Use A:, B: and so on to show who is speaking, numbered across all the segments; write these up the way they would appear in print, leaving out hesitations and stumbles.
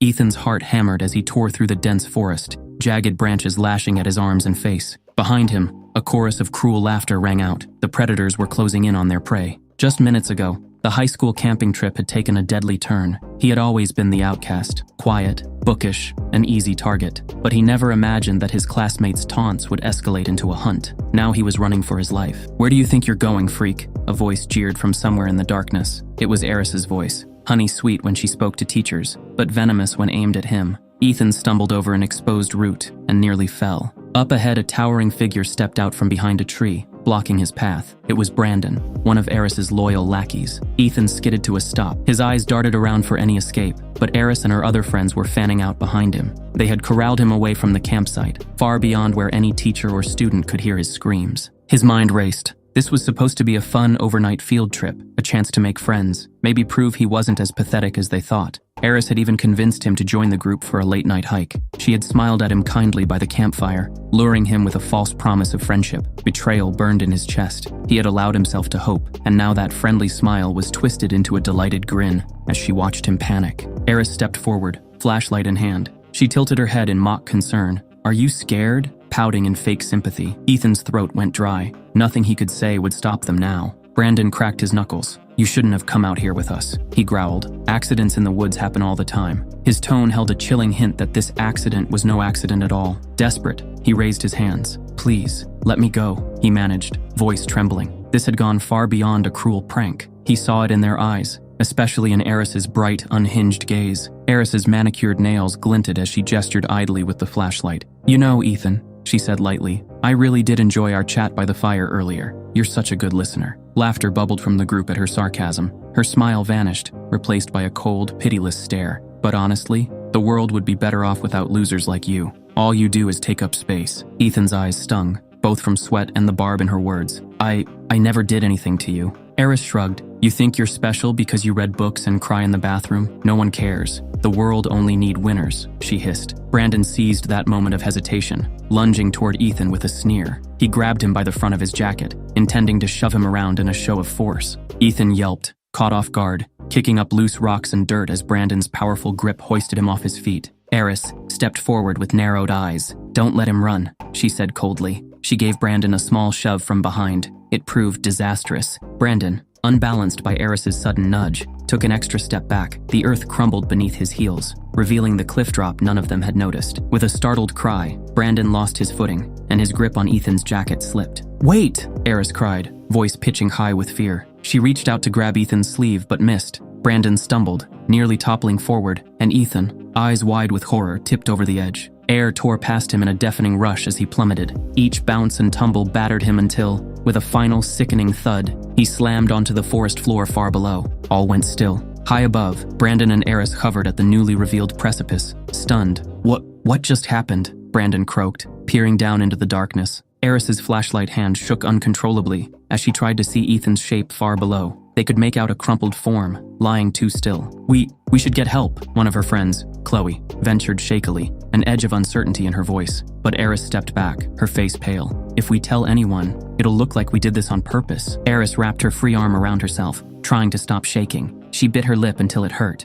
A: Ethan's heart hammered as he tore through the dense forest, jagged branches lashing at his arms and face. Behind him, a chorus of cruel laughter rang out. The predators were closing in on their prey. Just minutes ago, the high school camping trip had taken a deadly turn. He had always been the outcast, quiet, bookish, an easy target. But he never imagined that his classmates' taunts would escalate into a hunt. Now he was running for his life. "Where do you think you're going, freak?" A voice jeered from somewhere in the darkness. It was Eris's voice, honey-sweet when she spoke to teachers, but venomous when aimed at him. Ethan stumbled over an exposed root and nearly fell. Up ahead, a towering figure stepped out from behind a tree, blocking his path. It was Brandon, one of Eris's loyal lackeys. Ethan skidded to a stop. His eyes darted around for any escape, but Eris and her other friends were fanning out behind him. They had corralled him away from the campsite, far beyond where any teacher or student could hear his screams. His mind raced. This was supposed to be a fun overnight field trip, a chance to make friends, maybe prove he wasn't as pathetic as they thought. Eris had even convinced him to join the group for a late-night hike. She had smiled at him kindly by the campfire, luring him with a false promise of friendship. Betrayal burned in his chest. He had allowed himself to hope, and now that friendly smile was twisted into a delighted grin as she watched him panic. Eris stepped forward, flashlight in hand. She tilted her head in mock concern. "Are you scared?" Pouting in fake sympathy. Ethan's throat went dry. Nothing he could say would stop them now. Brandon cracked his knuckles. "You shouldn't have come out here with us," he growled. "Accidents in the woods happen all the time." His tone held a chilling hint that this accident was no accident at all. Desperate, he raised his hands. "Please, let me go," he managed, voice trembling. This had gone far beyond a cruel prank. He saw it in their eyes, especially in Eris's bright, unhinged gaze. Eris's manicured nails glinted as she gestured idly with the flashlight. "You know, Ethan," she said lightly, "I really did enjoy our chat by the fire earlier. You're such a good listener." Laughter bubbled from the group at her sarcasm. Her smile vanished, replaced by a cold, pitiless stare. "But honestly, the world would be better off without losers like you. All you do is take up space." Ethan's eyes stung, both from sweat and the barb in her words. I never did anything to you." Eris shrugged. "You think you're special because you read books and cry in the bathroom? No one cares. The world only need winners," she hissed. Brandon seized that moment of hesitation, lunging toward Ethan with a sneer. He grabbed him by the front of his jacket, intending to shove him around in a show of force. Ethan yelped, caught off guard, kicking up loose rocks and dirt as Brandon's powerful grip hoisted him off his feet. Eris stepped forward with narrowed eyes. "Don't let him run," she said coldly. She gave Brandon a small shove from behind. It proved disastrous. Brandon, unbalanced by Eris's sudden nudge, took an extra step back. The earth crumbled beneath his heels, revealing the cliff drop none of them had noticed. With a startled cry, Brandon lost his footing, and his grip on Ethan's jacket slipped. "Wait!" Eris cried, voice pitching high with fear. She reached out to grab Ethan's sleeve but missed. Brandon stumbled, nearly toppling forward, and Ethan, eyes wide with horror, tipped over the edge. Air tore past him in a deafening rush as he plummeted. Each bounce and tumble battered him until, with a final sickening thud, he slammed onto the forest floor far below. All went still. High above, Brandon and Eris hovered at the newly revealed precipice, stunned. What just happened?" Brandon croaked, peering down into the darkness. Eris's flashlight hand shook uncontrollably as she tried to see Ethan's shape far below. They could make out a crumpled form, lying too still. We should get help," one of her friends, Chloe, ventured shakily, an edge of uncertainty in her voice. But Eris stepped back, her face pale. "If we tell anyone, it'll look like we did this on purpose." Eris wrapped her free arm around herself, trying to stop shaking. She bit her lip until it hurt.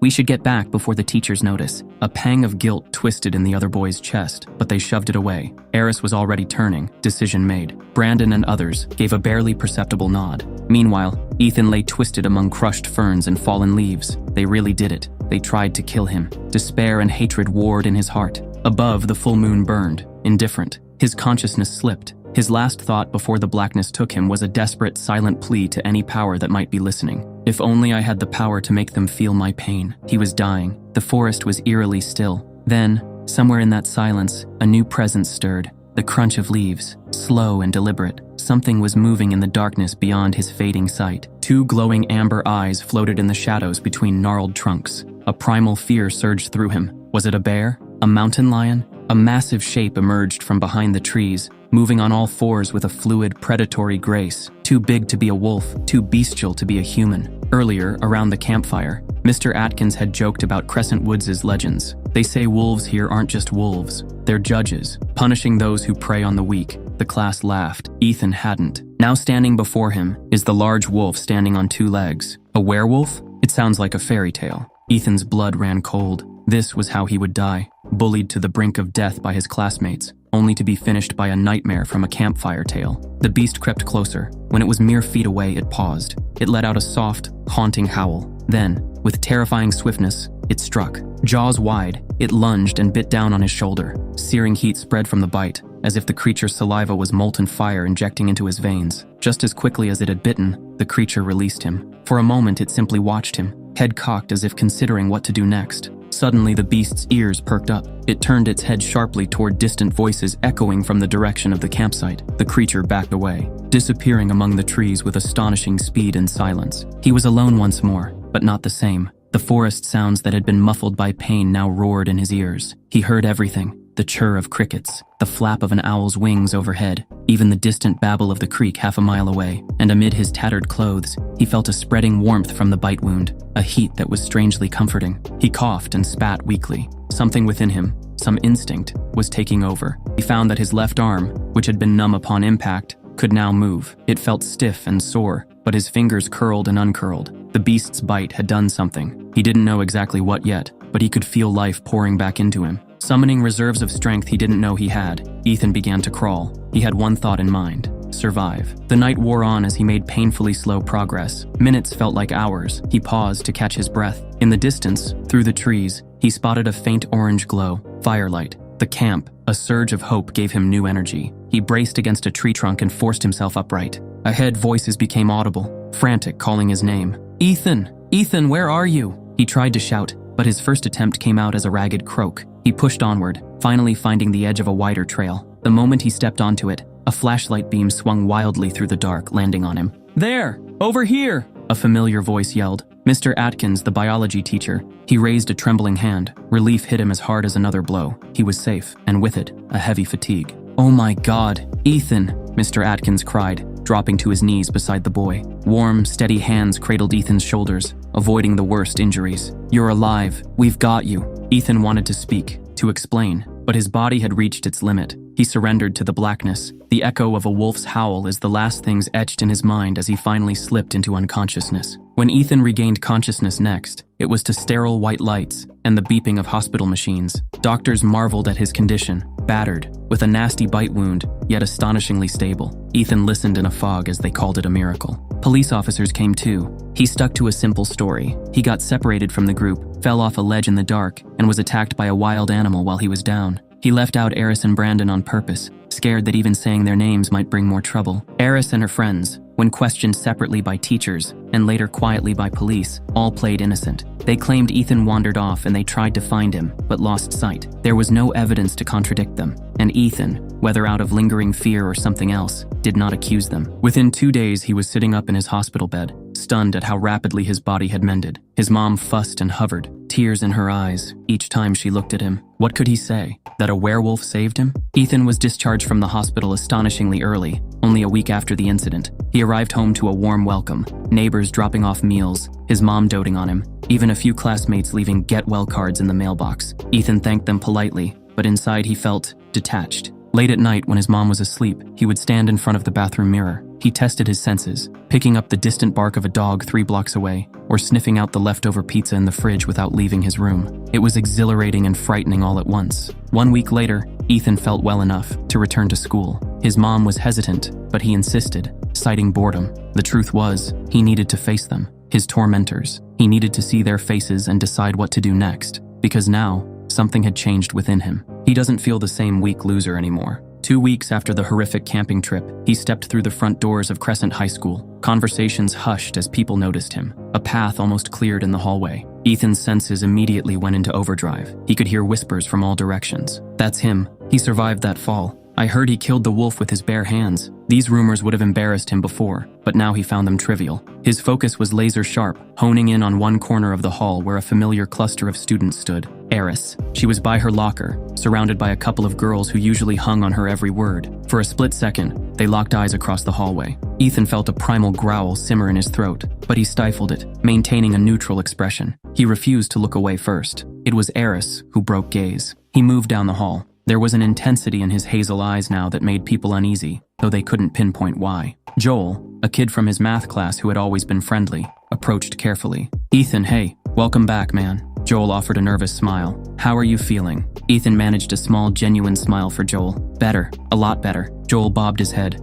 A: We should get back before the teachers notice." A pang of guilt twisted in the other boy's chest, but they shoved it away. Eris was already turning, decision made. Brandon and others gave a barely perceptible nod. Meanwhile, Ethan lay twisted among crushed ferns and fallen leaves. They really did it. They tried to kill him. Despair and hatred warred in his heart. Above, the full moon burned, indifferent. His consciousness slipped. His last thought before the blackness took him was a desperate, silent plea to any power that might be listening. "If only I had the power to make them feel my pain." He was dying. The forest was eerily still. Then, somewhere in that silence, a new presence stirred. The crunch of leaves, slow and deliberate. Something was moving in the darkness beyond his fading sight. Two glowing amber eyes floated in the shadows between gnarled trunks. A primal fear surged through him. Was it a bear? A mountain lion? A massive shape emerged from behind the trees, moving on all fours with a fluid, predatory grace. Too big to be a wolf, too bestial to be a human. Earlier, around the campfire, Mr. Atkins had joked about Crescent Woods' legends. They say wolves here aren't just wolves, they're judges, punishing those who prey on the weak. The class laughed. Ethan hadn't. Now standing before him is the large wolf standing on two legs. A werewolf? It sounds like a fairy tale. Ethan's blood ran cold. This was how he would die, bullied to the brink of death by his classmates, only to be finished by a nightmare from a campfire tale. The beast crept closer. When it was mere feet away, it paused. It let out a soft, haunting howl. Then, with terrifying swiftness, it struck. Jaws wide, it lunged and bit down on his shoulder. Searing heat spread from the bite, as if the creature's saliva was molten fire injecting into his veins. Just as quickly as it had bitten, the creature released him. For a moment, it simply watched him, head cocked as if considering what to do next. Suddenly, the beast's ears perked up. It turned its head sharply toward distant voices echoing from the direction of the campsite. The creature backed away, disappearing among the trees with astonishing speed and silence. He was alone once more, but not the same. The forest sounds that had been muffled by pain now roared in his ears. He heard everything. The chirr of crickets, the flap of an owl's wings overhead, even the distant babble of the creek half a mile away. And amid his tattered clothes, he felt a spreading warmth from the bite wound, a heat that was strangely comforting. He coughed and spat weakly. Something within him, some instinct, was taking over. He found that his left arm, which had been numb upon impact, could now move. It felt stiff and sore, but his fingers curled and uncurled. The beast's bite had done something. He didn't know exactly what yet, but he could feel life pouring back into him. Summoning reserves of strength he didn't know he had, Ethan began to crawl. He had one thought in mind: survive. The night wore on as he made painfully slow progress. Minutes felt like hours. He paused to catch his breath. In the distance, through the trees, he spotted a faint orange glow. Firelight. The camp. A surge of hope gave him new energy. He braced against a tree trunk and forced himself upright. Ahead, voices became audible, frantic, calling his name. Ethan! Ethan, where are you? He tried to shout, but his first attempt came out as a ragged croak. He pushed onward, finally finding the edge of a wider trail. The moment he stepped onto it, a flashlight beam swung wildly through the dark, landing on him. There! Over here! A familiar voice yelled. Mr. Atkins, the biology teacher. He raised a trembling hand. Relief hit him as hard as another blow. He was safe, and with it, a heavy fatigue. Oh my God, Ethan, Mr. Atkins cried, dropping to his knees beside the boy. Warm, steady hands cradled Ethan's shoulders, avoiding the worst injuries. You're alive. We've got you. Ethan wanted to speak, to explain, but his body had reached its limit. He surrendered to the blackness. The echo of a wolf's howl is the last things etched in his mind as he finally slipped into unconsciousness. When Ethan regained consciousness next, it was to sterile white lights and the beeping of hospital machines. Doctors marveled at his condition, battered, with a nasty bite wound, yet astonishingly stable. Ethan listened in a fog as they called it a miracle. Police officers came too. He stuck to a simple story. He got separated from the group, fell off a ledge in the dark, and was attacked by a wild animal while he was down. He left out Eris and Brandon on purpose, scared that even saying their names might bring more trouble. Eris and her friends, when questioned separately by teachers, and later quietly by police, all played innocent. They claimed Ethan wandered off and they tried to find him, but lost sight. There was no evidence to contradict them, and Ethan, whether out of lingering fear or something else, did not accuse them. Within 2 days, he was sitting up in his hospital bed, stunned at how rapidly his body had mended. His mom fussed and hovered, tears in her eyes, each time she looked at him. What could he say? That a werewolf saved him? Ethan was discharged from the hospital astonishingly early, only a week after the incident. He arrived home to a warm welcome, neighbors dropping off meals, his mom doting on him, even a few classmates leaving get-well cards in the mailbox. Ethan thanked them politely, but inside he felt detached. Late at night, when his mom was asleep, he would stand in front of the bathroom mirror. He tested his senses, picking up the distant bark of a dog 3 blocks away, or sniffing out the leftover pizza in the fridge without leaving his room. It was exhilarating and frightening all at once. 1 week later, Ethan felt well enough to return to school. His mom was hesitant, but he insisted, citing boredom. The truth was, he needed to face them, his tormentors. He needed to see their faces and decide what to do next, because now, something had changed within him. He doesn't feel the same weak loser anymore. 2 weeks after the horrific camping trip, he stepped through the front doors of Crescent High School. Conversations hushed as people noticed him. A path almost cleared in the hallway. Ethan's senses immediately went into overdrive. He could hear whispers from all directions. That's him. He survived that fall. I heard he killed the wolf with his bare hands. These rumors would have embarrassed him before, but now he found them trivial. His focus was laser sharp, honing in on one corner of the hall where a familiar cluster of students stood. Eris. She was by her locker, surrounded by a couple of girls who usually hung on her every word. For a split second, they locked eyes across the hallway. Ethan felt a primal growl simmer in his throat, but he stifled it, maintaining a neutral expression. He refused to look away first. It was Eris who broke gaze. He moved down the hall. There was an intensity in his hazel eyes now that made people uneasy, though they couldn't pinpoint why. Joel, a kid from his math class who had always been friendly, approached carefully. Ethan, hey, Welcome back, man. Joel offered a nervous smile. How are you feeling? Ethan managed a small, genuine smile for Joel. Better. A lot better. Joel bobbed his head.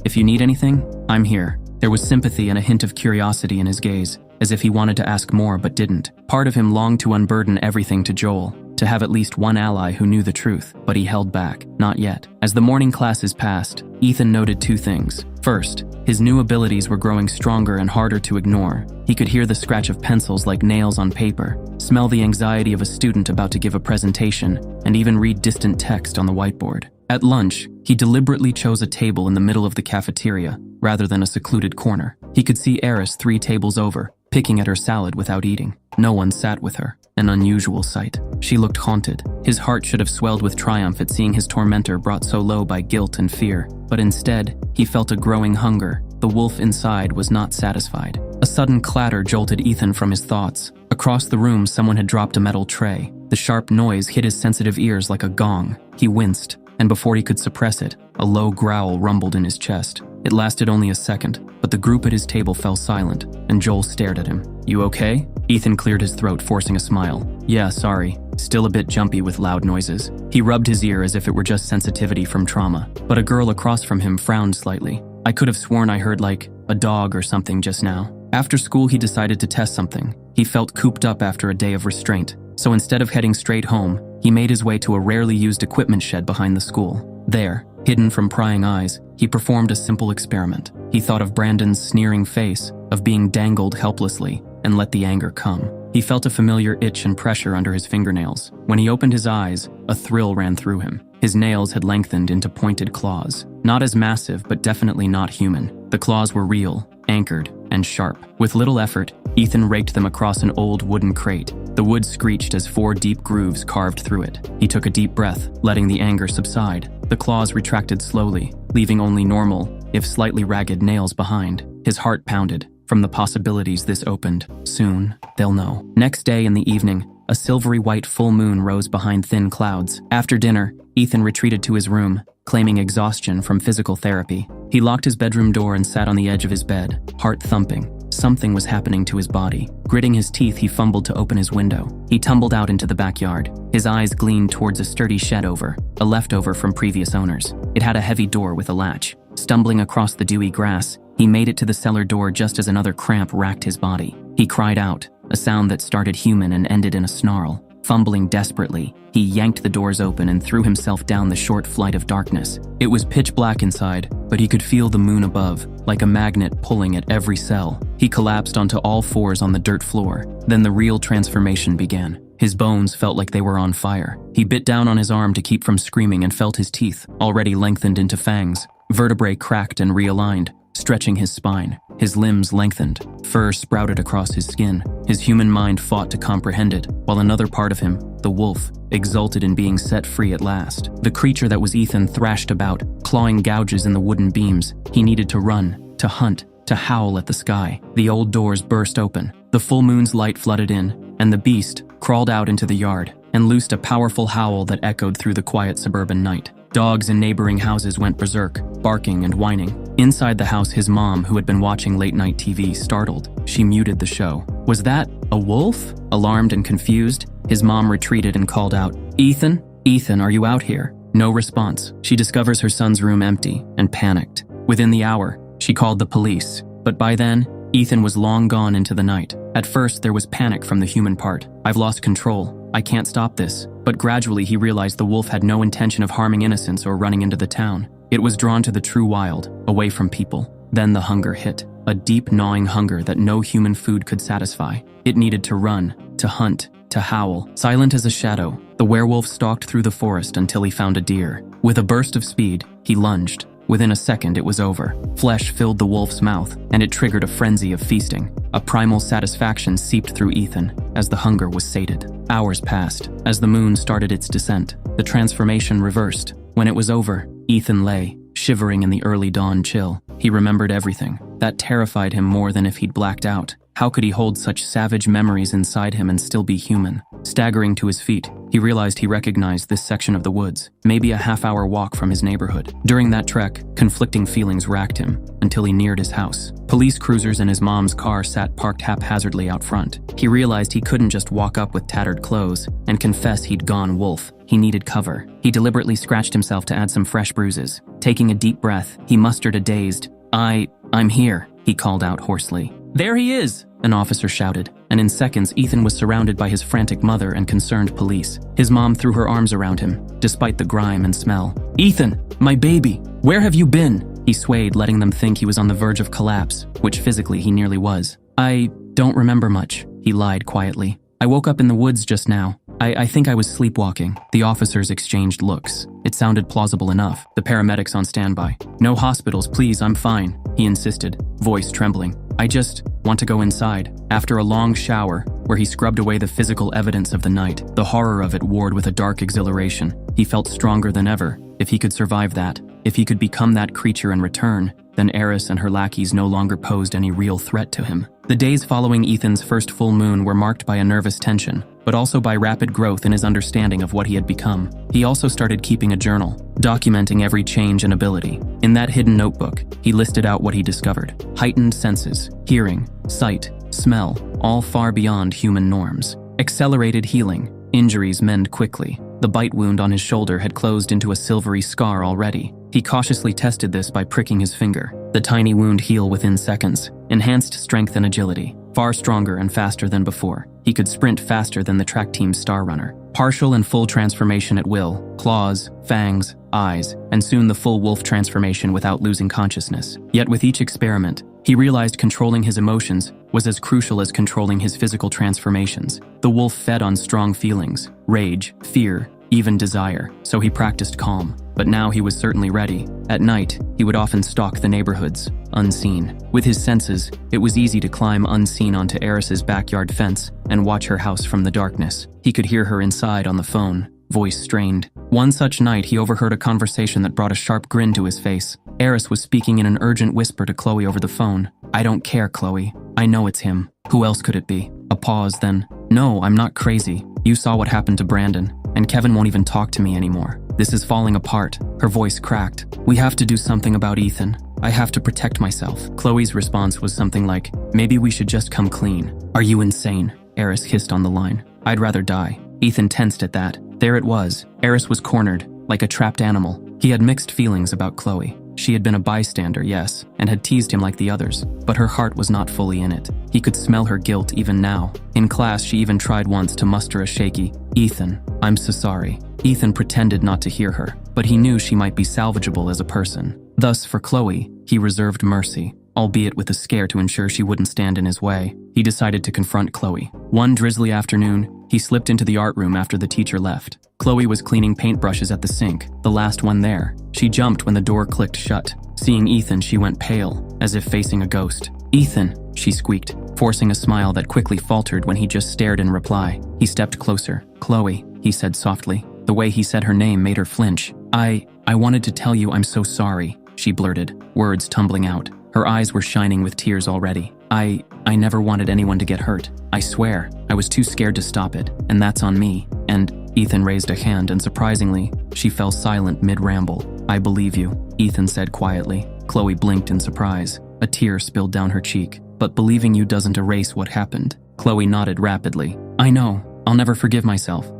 A: If you need anything, I'm here. There was sympathy and a hint of curiosity in his gaze, as if he wanted to ask more but didn't. Part of him longed to unburden everything to Joel, to have at least one ally who knew the truth, but he held back. Not yet. As the morning classes passed, Ethan noted two things. First, his new abilities were growing stronger and harder to ignore. He could hear the scratch of pencils like nails on paper, smell the anxiety of a student about to give a presentation, and even read distant text on the whiteboard. At lunch, he deliberately chose a table in the middle of the cafeteria, rather than a secluded corner. He could see Eris 3 tables over, picking at her salad without eating. No one sat with her, an unusual sight. She looked haunted. His heart should have swelled with triumph at seeing his tormentor brought so low by guilt and fear, but instead, he felt a growing hunger. The wolf inside was not satisfied. A sudden clatter jolted Ethan from his thoughts. Across the room, someone had dropped a metal tray. The sharp noise hit his sensitive ears like a gong. He winced, and before he could suppress it, a low growl rumbled in his chest. It lasted only a second, but the group at his table fell silent, and Joel stared at him. You okay? Ethan cleared his throat, forcing a smile. Yeah, sorry. Still a bit jumpy with loud noises. He rubbed his ear as if it were just sensitivity from trauma, but a girl across from him frowned slightly. I could have sworn I heard like a dog or something just now. After school, he decided to test something. He felt cooped up after a day of restraint, so instead of heading straight home, he made his way to a rarely used equipment shed behind the school. There, hidden from prying eyes, he performed a simple experiment. He thought of Brandon's sneering face, of being dangled helplessly, and let the anger come. He felt a familiar itch and pressure under his fingernails. When he opened his eyes, a thrill ran through him. His nails had lengthened into pointed claws. Not as massive, but definitely not human. The claws were real, anchored, and sharp. With little effort, Ethan raked them across an old wooden crate. The wood screeched as 4 deep grooves carved through it. He took a deep breath, letting the anger subside. The claws retracted slowly, leaving only normal, if slightly ragged nails behind. His heart pounded from the possibilities this opened. Soon, they'll know. Next day in the evening, a silvery white full moon rose behind thin clouds. After dinner, Ethan retreated to his room, claiming exhaustion from physical therapy. He locked his bedroom door and sat on the edge of his bed, heart thumping. Something was happening to his body. Gritting his teeth, he fumbled to open his window. He tumbled out into the backyard. His eyes gleamed towards a sturdy shed a leftover from previous owners. It had a heavy door with a latch. Stumbling across the dewy grass, he made it to the cellar door just as another cramp racked his body. He cried out, a sound that started human and ended in a snarl. Fumbling desperately, he yanked the doors open and threw himself down the short flight of darkness. It was pitch black inside, but he could feel the moon above, like a magnet pulling at every cell. He collapsed onto all fours on the dirt floor. Then the real transformation began. His bones felt like they were on fire. He bit down on his arm to keep from screaming and felt his teeth, already lengthened into fangs. Vertebrae cracked and realigned, stretching his spine. His limbs lengthened. Fur sprouted across his skin. His human mind fought to comprehend it, while another part of him, the wolf, exulted in being set free at last. The creature that was Ethan thrashed about, clawing gouges in the wooden beams. He needed to run, to hunt, to howl at the sky. The old doors burst open. The full moon's light flooded in, and the beast crawled out into the yard and loosed a powerful howl that echoed through the quiet suburban night. Dogs in neighboring houses went berserk, barking and whining. Inside the house, his mom, who had been watching late-night TV, startled. She muted the show. Was that a wolf? Alarmed and confused, his mom retreated and called out, Ethan? Ethan, are you out here? No response. She discovers her son's room empty and panicked. Within the hour, she called the police, but by then, Ethan was long gone into the night. At first, there was panic from the human part. I've lost control. I can't stop this. But gradually, he realized the wolf had no intention of harming innocents or running into the town. It was drawn to the true wild, away from people. Then the hunger hit. A deep, gnawing hunger that no human food could satisfy. It needed to run, to hunt, to howl. Silent as a shadow, the werewolf stalked through the forest until he found a deer. With a burst of speed, he lunged. Within a second, it was over. Flesh filled the wolf's mouth, and it triggered a frenzy of feasting. A primal satisfaction seeped through Ethan as the hunger was sated. Hours passed. As the moon started its descent, the transformation reversed. When it was over, Ethan lay, shivering in the early dawn chill. He remembered everything. That terrified him more than if he'd blacked out. How could he hold such savage memories inside him and still be human? Staggering to his feet, he realized he recognized this section of the woods, maybe a half-hour walk from his neighborhood. During that trek, conflicting feelings racked him until he neared his house. Police cruisers and his mom's car sat parked haphazardly out front. He realized he couldn't just walk up with tattered clothes and confess he'd gone wolf. He needed cover. He deliberately scratched himself to add some fresh bruises. Taking a deep breath, he mustered a dazed, I'm here, he called out hoarsely. There he is, an officer shouted, and in seconds Ethan was surrounded by his frantic mother and concerned police. His mom threw her arms around him, despite the grime and smell. Ethan, my baby, where have you been? He swayed, letting them think he was on the verge of collapse, which physically he nearly was. I don't remember much, he lied quietly. I woke up in the woods just now. I think I was sleepwalking. The officers exchanged looks. It sounded plausible enough. The paramedics on standby. No hospitals, please, I'm fine, he insisted, voice trembling. I just want to go inside. After a long shower, where he scrubbed away the physical evidence of the night, the horror of it warred with a dark exhilaration. He felt stronger than ever. If he could survive that, if he could become that creature in return, then Eris and her lackeys no longer posed any real threat to him. The days following Ethan's first full moon were marked by a nervous tension, but also by rapid growth in his understanding of what he had become. He also started keeping a journal, documenting every change and ability. In that hidden notebook, he listed out what he discovered. Heightened senses, hearing, sight, smell, all far beyond human norms. Accelerated healing, injuries mend quickly. The bite wound on his shoulder had closed into a silvery scar already. He cautiously tested this by pricking his finger. The tiny wound healed within seconds. Enhanced strength and agility. Far stronger and faster than before. He could sprint faster than the track team's star runner. Partial and full transformation at will. Claws, fangs, eyes, and soon the full wolf transformation without losing consciousness. Yet with each experiment, he realized controlling his emotions was as crucial as controlling his physical transformations. The wolf fed on strong feelings, rage, fear, even desire, so he practiced calm. But now he was certainly ready. At night, he would often stalk the neighborhoods, unseen. With his senses, it was easy to climb unseen onto Eris's backyard fence and watch her house from the darkness. He could hear her inside on the phone, voice strained. One such night, he overheard a conversation that brought a sharp grin to his face. Eris was speaking in an urgent whisper to Chloe over the phone. I don't care, Chloe. I know it's him. Who else could it be? A pause, then, no, I'm not crazy. You saw what happened to Brandon, and Kevin won't even talk to me anymore. This is falling apart. Her voice cracked. We have to do something about Ethan. I have to protect myself. Chloe's response was something like, maybe we should just come clean. Are you insane? Eris hissed on the line. I'd rather die. Ethan tensed at that. There it was. Eris was cornered, like a trapped animal. He had mixed feelings about Chloe. She had been a bystander, yes, and had teased him like the others, but her heart was not fully in it. He could smell her guilt even now. In class, she even tried once to muster a shaky, Ethan, I'm so sorry. Ethan pretended not to hear her, but he knew she might be salvageable as a person. Thus, for Chloe, he reserved mercy, albeit with a scare to ensure she wouldn't stand in his way. He decided to confront Chloe. One drizzly afternoon, he slipped into the art room after the teacher left. Chloe was cleaning paintbrushes at the sink, the last one there. She jumped when the door clicked shut. Seeing Ethan, she went pale, as if facing a ghost. Ethan, she squeaked, forcing a smile that quickly faltered when he just stared in reply. He stepped closer. Chloe, he said softly. The way he said her name made her flinch. I wanted to tell you I'm so sorry, she blurted, words tumbling out. Her eyes were shining with tears already. I never wanted anyone to get hurt. I swear, I was too scared to stop it, and that's on me. And Ethan raised a hand, and surprisingly, she fell silent mid-ramble. I believe you, Ethan said quietly. Chloe blinked in surprise. A tear spilled down her cheek. But believing you doesn't erase what happened. Chloe nodded rapidly. I know. I'll never forgive myself.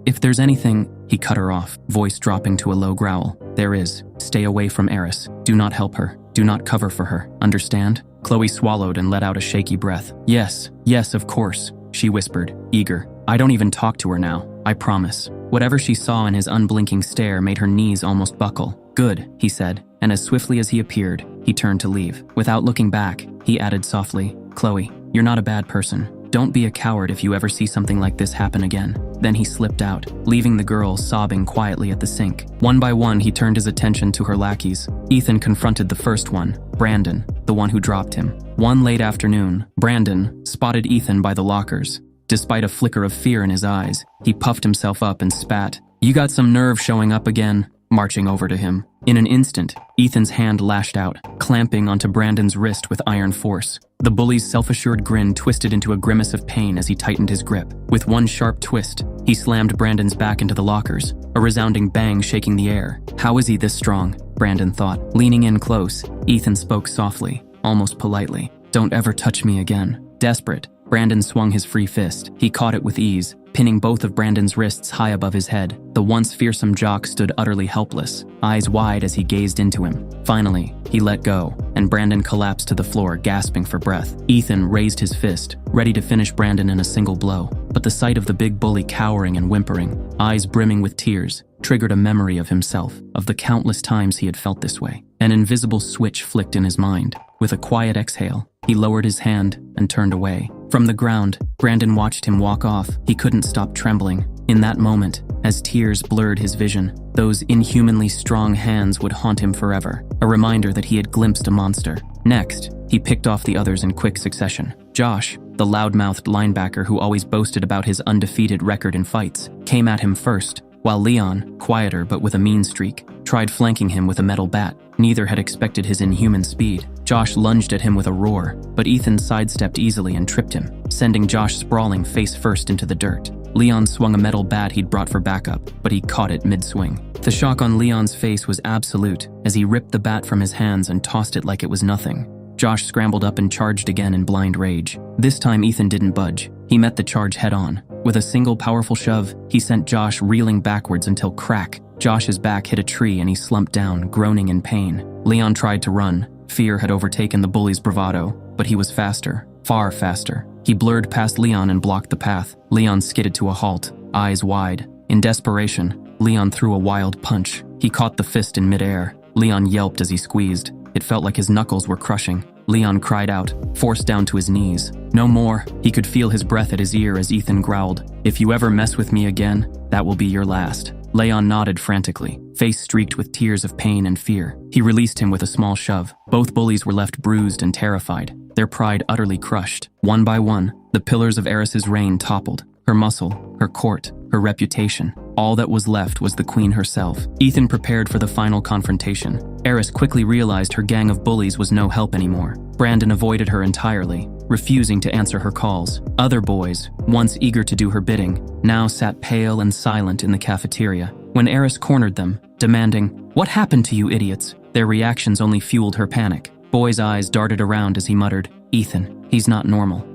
A: If there's anything, he cut her off, voice dropping to a low growl. There is. Stay away from Eris. Do not help her. Do not cover for her. Understand? Chloe swallowed and let out a shaky breath. Yes, of course, she whispered, eager. I don't even talk to her now. I promise. Whatever she saw in his unblinking stare made her knees almost buckle. Good, he said, and as swiftly as he appeared, he turned to leave. Without looking back, he added softly, Chloe, you're not a bad person. Don't be a coward if you ever see something like this happen again. Then he slipped out, leaving the girl sobbing quietly at the sink. One by one, he turned his attention to her lackeys. Ethan confronted the first one, Brandon, the one who dropped him. One late afternoon, Brandon spotted Ethan by the lockers. Despite a flicker of fear in his eyes, he puffed himself up and spat. You got some nerve showing up again. marching over to him. In an instant, Ethan's hand lashed out, clamping onto Brandon's wrist with iron force. The bully's self-assured grin twisted into a grimace of pain as he tightened his grip. With one sharp twist, he slammed Brandon's back into the lockers, a resounding bang shaking the air. How is he this strong? Brandon thought. Leaning in close, Ethan spoke softly, almost politely. Don't ever touch me again. Desperate, Brandon swung his free fist. He caught it with ease, pinning both of Brandon's wrists high above his head. The once fearsome jock stood utterly helpless, eyes wide as he gazed into him. Finally, he let go, and Brandon collapsed to the floor, gasping for breath. Ethan raised his fist, ready to finish Brandon in a single blow. But the sight of the big bully cowering and whimpering, eyes brimming with tears, triggered a memory of himself, of the countless times he had felt this way. An invisible switch flicked in his mind. With a quiet exhale, he lowered his hand and turned away. From the ground, Brandon watched him walk off. He couldn't stop trembling. In that moment, as tears blurred his vision, those inhumanly strong hands would haunt him forever, a reminder that he had glimpsed a monster. Next, he picked off the others in quick succession. Josh, the loud-mouthed linebacker who always boasted about his undefeated record in fights, came at him first, while Leon, quieter but with a mean streak, tried flanking him with a metal bat. Neither had expected his inhuman speed. Josh lunged at him with a roar, but Ethan sidestepped easily and tripped him, sending Josh sprawling face first into the dirt. Leon swung a metal bat he'd brought for backup, but he caught it mid-swing. The shock on Leon's face was absolute as he ripped the bat from his hands and tossed it like it was nothing. Josh scrambled up and charged again in blind rage. This time Ethan didn't budge. He met the charge head-on. With a single powerful shove, he sent Josh reeling backwards until crack. Josh's back hit a tree and he slumped down, groaning in pain. Leon tried to run. Fear had overtaken the bully's bravado, but he was faster, far faster. He blurred past Leon and blocked the path. Leon skidded to a halt, eyes wide. In desperation, Leon threw a wild punch. He caught the fist in midair. Leon yelped as he squeezed. It felt like his knuckles were crushing. Leon cried out, forced down to his knees. No more. He could feel his breath at his ear as Ethan growled, "If you ever mess with me again, that will be your last." Leon nodded frantically, face streaked with tears of pain and fear. He released him with a small shove. Both bullies were left bruised and terrified, their pride utterly crushed. One by one, the pillars of Eris's reign toppled. Her muscle, her court, her reputation. All that was left was the queen herself. Ethan prepared for the final confrontation. Eris quickly realized her gang of bullies was no help anymore. Brandon avoided her entirely, refusing to answer her calls. Other boys, once eager to do her bidding, now sat pale and silent in the cafeteria. When Eris cornered them, demanding, "What happened to you idiots?" their reactions only fueled her panic. Boy's eyes darted around as he muttered, "Ethan, he's not normal.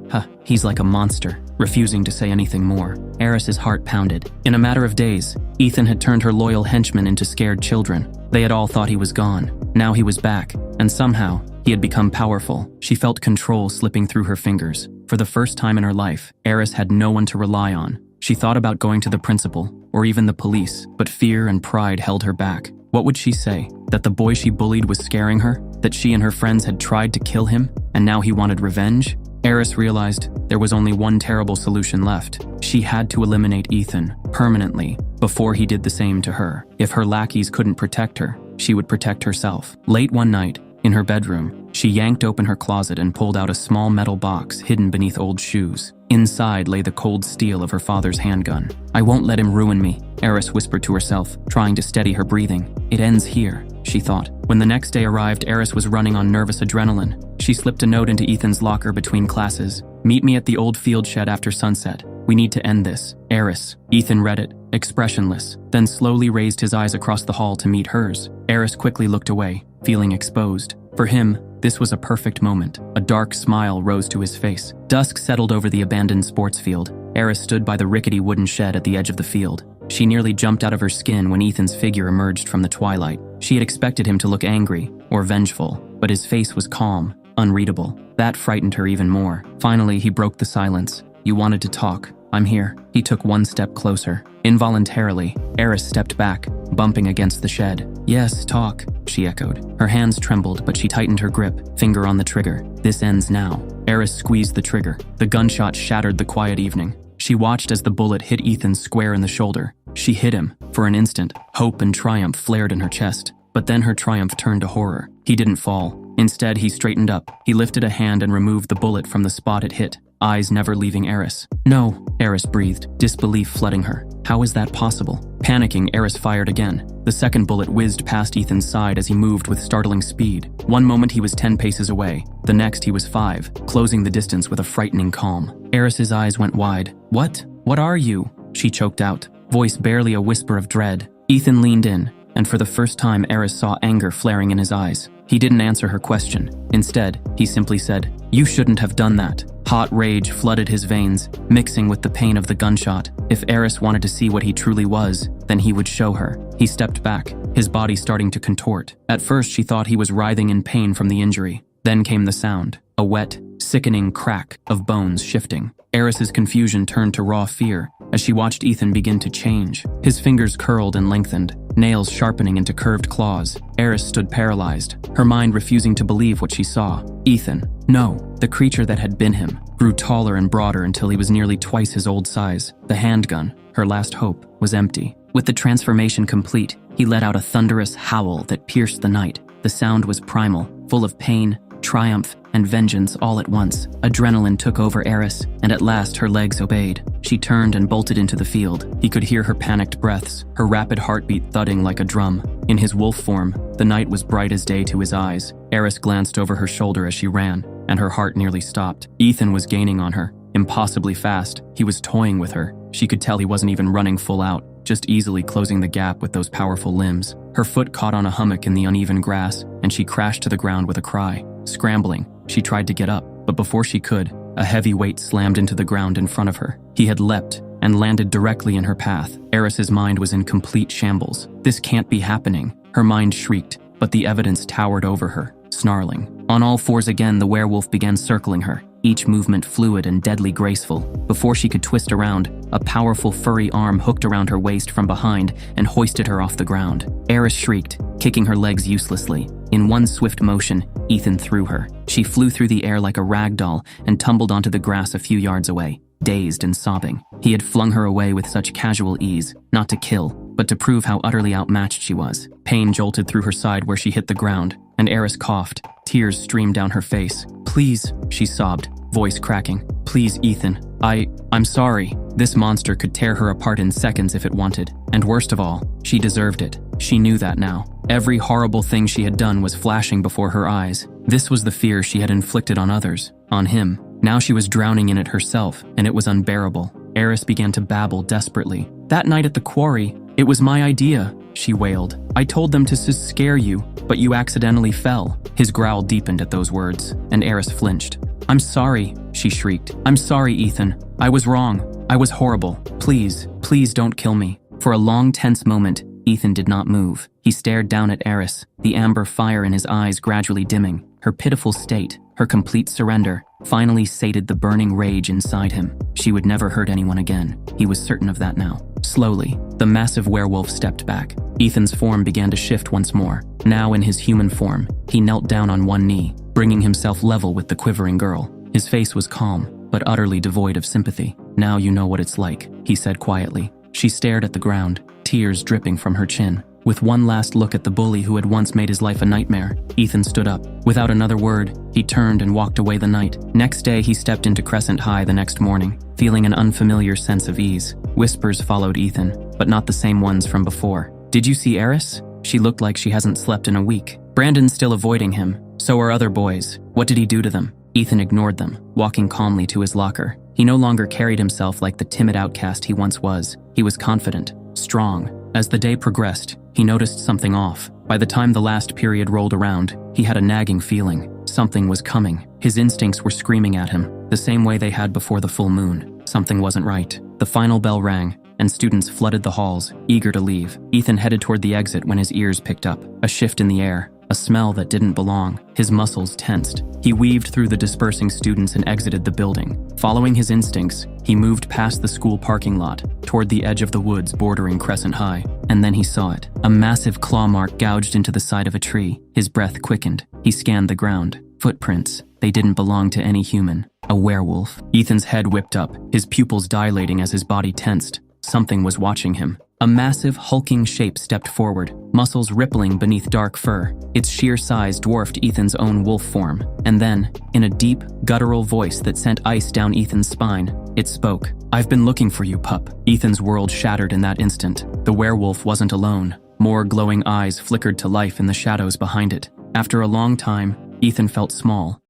A: He's like a monster," refusing to say anything more. Eris's heart pounded. In a matter of days, Ethan had turned her loyal henchmen into scared children. They had all thought he was gone. Now he was back, and somehow, he had become powerful. She felt control slipping through her fingers. For the first time in her life, Eris had no one to rely on. She thought about going to the principal, or even the police, but fear and pride held her back. What would she say? That the boy she bullied was scaring her? That she and her friends had tried to kill him, and now he wanted revenge? Eris realized there was only one terrible solution left. She had to eliminate Ethan, permanently, before he did the same to her. If her lackeys couldn't protect her, she would protect herself. Late one night, in her bedroom, she yanked open her closet and pulled out a small metal box hidden beneath old shoes. Inside lay the cold steel of her father's handgun. "I won't let him ruin me," Eris whispered to herself, trying to steady her breathing. "It ends here," she thought. When the next day arrived, Eris was running on nervous adrenaline. She slipped a note into Ethan's locker between classes. "Meet me at the old field shed after sunset. We need to end this. Eris." Ethan read it, expressionless, then slowly raised his eyes across the hall to meet hers. Eris quickly looked away, feeling exposed. For him, this was a perfect moment. A dark smile rose to his face. Dusk settled over the abandoned sports field. Eris stood by the rickety wooden shed at the edge of the field. She nearly jumped out of her skin when Ethan's figure emerged from the twilight. She had expected him to look angry or vengeful, but his face was calm, unreadable. That frightened her even more. Finally, he broke the silence. "You wanted to talk. I'm here." He took one step closer. Involuntarily, Eris stepped back, bumping against the shed. "Yes, talk," she echoed. Her hands trembled, but she tightened her grip, finger on the trigger. "This ends now." Eris squeezed the trigger. The gunshot shattered the quiet evening. She watched as the bullet hit Ethan square in the shoulder. She hit him. For an instant, hope and triumph flared in her chest. But then her triumph turned to horror. He didn't fall. Instead, he straightened up. He lifted a hand and removed the bullet from the spot it hit, eyes never leaving Eris. "No," Eris breathed, disbelief flooding her. "How is that possible?" Panicking, Eris fired again. The second bullet whizzed past Ethan's side as he moved with startling speed. One moment he was 10 paces away, the next he was 5, closing the distance with a frightening calm. Eris's eyes went wide. "What? What are you?" she choked out, voice barely a whisper of dread. Ethan leaned in, and for the first time Eris saw anger flaring in his eyes. He didn't answer her question. Instead, he simply said, "You shouldn't have done that." Hot rage flooded his veins, mixing with the pain of the gunshot. If Eris wanted to see what he truly was, then he would show her. He stepped back, his body starting to contort. At first, she thought he was writhing in pain from the injury. Then came the sound, a wet, sickening crack of bones shifting. Eris's confusion turned to raw fear as she watched Ethan begin to change. His fingers curled and lengthened, nails sharpening into curved claws. Eris stood paralyzed, her mind refusing to believe what she saw. Ethan, no, the creature that had been him, grew taller and broader until he was nearly twice his old size. The handgun, her last hope, was empty. With the transformation complete, he let out a thunderous howl that pierced the night. The sound was primal, full of pain, triumph, and vengeance all at once. Adrenaline took over Eris, and at last her legs obeyed. She turned and bolted into the field. He could hear her panicked breaths, her rapid heartbeat thudding like a drum. In his wolf form, the night was bright as day to his eyes. Eris glanced over her shoulder as she ran, and her heart nearly stopped. Ethan was gaining on her, impossibly fast. He was toying with her. She could tell he wasn't even running full out, just easily closing the gap with those powerful limbs. Her foot caught on a hummock in the uneven grass, and she crashed to the ground with a cry. Scrambling, she tried to get up, but before she could, a heavy weight slammed into the ground in front of her. He had leapt and landed directly in her path. Eris's mind was in complete shambles. This can't be happening. Her mind shrieked, but the evidence towered over her, snarling. On all fours again, the werewolf began circling her, each movement fluid and deadly graceful. Before she could twist around, a powerful furry arm hooked around her waist from behind and hoisted her off the ground. Eris shrieked, kicking her legs uselessly. In one swift motion, Ethan threw her. She flew through the air like a rag doll and tumbled onto the grass a few yards away, dazed and sobbing. He had flung her away with such casual ease, not to kill, but to prove how utterly outmatched she was. Pain jolted through her side where she hit the ground, and Eris coughed. Tears streamed down her face. "Please," she sobbed, voice cracking. "Please, Ethan. I'm sorry." This monster could tear her apart in seconds if it wanted. And worst of all, she deserved it. She knew that now. Every horrible thing she had done was flashing before her eyes. This was the fear she had inflicted on others, on him. Now she was drowning in it herself, and it was unbearable. Eris began to babble desperately. "That night at the quarry, it was my idea," she wailed. "I told them to scare you, but you accidentally fell." His growl deepened at those words, and Eris flinched. "I'm sorry," she shrieked. "I'm sorry, Ethan. I was wrong. I was horrible. Please, please don't kill me." For a long, tense moment, Ethan did not move. He stared down at Eris, the amber fire in his eyes gradually dimming. Her pitiful state, her complete surrender, finally sated the burning rage inside him. She would never hurt anyone again. He was certain of that now. Slowly, the massive werewolf stepped back. Ethan's form began to shift once more. Now in his human form, he knelt down on one knee, bringing himself level with the quivering girl. His face was calm, but utterly devoid of sympathy. "Now you know what it's like," he said quietly. She stared at the ground, tears dripping from her chin. With one last look at the bully who had once made his life a nightmare, Ethan stood up. Without another word, he turned and walked away the night. Next day, he stepped into Crescent High the next morning, feeling an unfamiliar sense of ease. Whispers followed Ethan, but not the same ones from before. "Did you see Eris? She looked like she hasn't slept in a week. Brandon's still avoiding him. So are other boys. What did he do to them?" Ethan ignored them, walking calmly to his locker. He no longer carried himself like the timid outcast he once was. He was confident, strong. As the day progressed, he noticed something off. By the time the last period rolled around, he had a nagging feeling. Something was coming. His instincts were screaming at him, the same way they had before the full moon. Something wasn't right. The final bell rang, and students flooded the halls, eager to leave. Ethan headed toward the exit when his ears picked up a shift in the air, a smell that didn't belong. His muscles tensed. He weaved through the dispersing students and exited the building. Following his instincts, he moved past the school parking lot, toward the edge of the woods bordering Crescent High. And then he saw it. A massive claw mark gouged into the side of a tree. His breath quickened. He scanned the ground. Footprints. They didn't belong to any human. A werewolf. Ethan's head whipped up, his pupils dilating as his body tensed. Something was watching him. A massive, hulking shape stepped forward, muscles rippling beneath dark fur. Its sheer size dwarfed Ethan's own wolf form. And then, in a deep, guttural voice that sent ice down Ethan's spine, It spoke. "I've been looking for you, pup." Ethan's world shattered in that instant. The werewolf wasn't alone. More glowing eyes flickered to life in the shadows behind it. After a long time, Ethan felt small,